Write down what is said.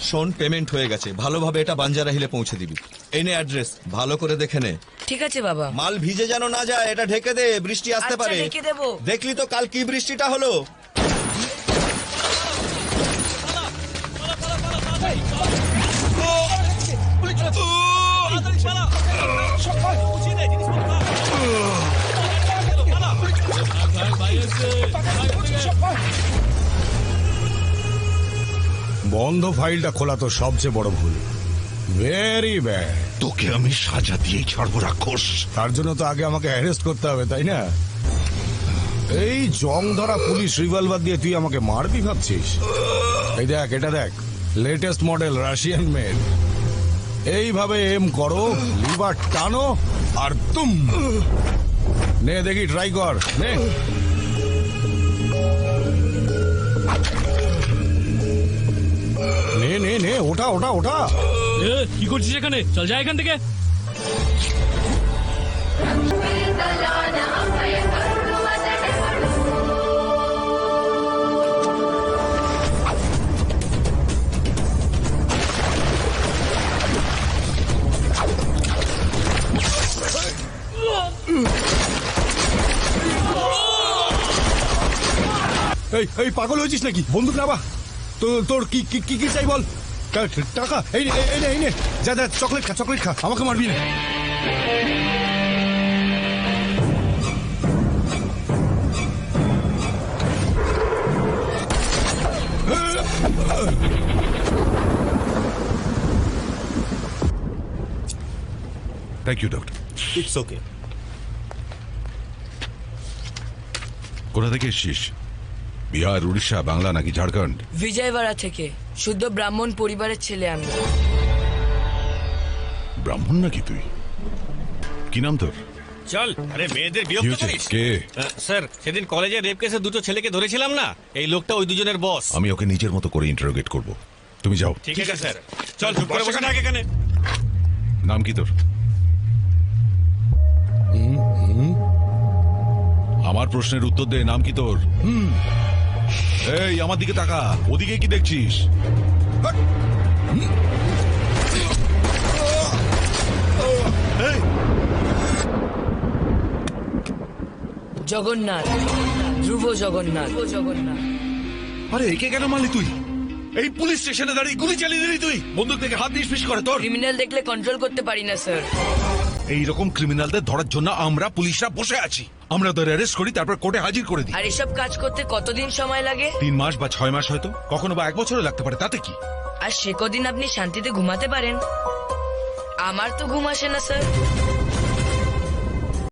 শোন, পেমেন্ট হয়ে গেছে, ভালোভাবে এটা বাঞ্জারা হিলে পৌঁছে দিবি। এই নে অ্যাড্রেস, ভালো করে দেখে নে। ঠিক আছে বাবা। মাল ভিজে যেন না যায়, এটা ঢেকে দে, বৃষ্টি আসতে আচ্ছা, পারে। ঢেকে দেবো। দেখলি তো কাল কি বৃষ্টিটা হলো। বন্ধ ফাইলটা খোলা তো সবচেয়ে বড় ভুল। Very bad. তোকে আমি সাজা দিয়েই ছাড়বো রাক্ষস। তার জন্য তো আগে আমাকে অ্যারেস্ট করতে হবে, তাই না? এই জং ধরা পুলিশ রিভলভার দিয়ে তুই আমাকে মারবি ভাবছিস? এই দেখ, এটা দেখ, লেটেস্ট মডেল রাশিয়ান মেড। এইভাবে এম করো, লিভার টানো আর তুম। নে দেখি, ট্রাই কর, নে। নে নে নে, ওটা ওটা ওটা। কি করছিস এখানে? চল যা এখান থেকে। এই এই পাগল হয়েছিস নাকি? বন্দুক নাবা। তোর কি কি কি কি চাই বল? টাকা? এই নে এই নে এই নে, যা যা, চকলেট খা, চকলেট খা, আমাকে মারবি না। Thank you doctor. It's okay. কোথা থেকে এসছিস? বিহার, উড়িষ্যা, বাংলা নাকি ঝাড়খণ্ড? বিজয়বাড়া থেকে, শুদ্ধ ব্রাহ্মণ পরিবারের ছেলে আমি। ব্রাহ্মণ নাকি তুই? কি নাম তোর? চল। আরে মেয়েদের কি বিরক্ত হয়েছে? করিস। কে? স্যার, সেদিন কলেজে রেপ কেসে দুটো ছেলেকে ধরেছিলাম না, এই লোকটা ওই দুজনের বস। আমি ওকে নিজের মতো করে ইন্টারোগেট করব। তুমি যাও। ঠিক আছে স্যার, চল চুপ করে বসে থাক এখানে। নাম কি তোর? আমার প্রশ্নের উত্তর দে, নাম কি তোর? এই আমার দিকে তাকা, ওদিকে কি দেখছিস? জগন্নাথ, ধ্রুব জগন্নাথ। জগন্নাথ। আরে একে কেন মারলি তুই? এই পুলিশ স্টেশনে দাঁড়িয়ে গুলি চালিয়ে দিলি তুই? বন্দুক থেকে হাত নিষ্পিস করে তোর? ক্রিমিনাল দেখলে কন্ট্রোল করতে পারি না স্যার। এইরকম ক্রিমিনালদের ধরার জন্য আমরা পুলিশরা বসে আছি। আমরা ওদের অ্যারেস্ট করি, তারপর কোর্টে হাজির করে দিই। আর এসব কাজ করতে কতদিন সময় লাগে? 3 মাস বা 6 মাস, হয়তো কখনো বা 1 বছরও লাগতে পারে, তাতে কি? আর সে কদিন আপনি শান্তিতে ঘুমাতে পারেন? আমার তো ঘুম আসে না স্যার।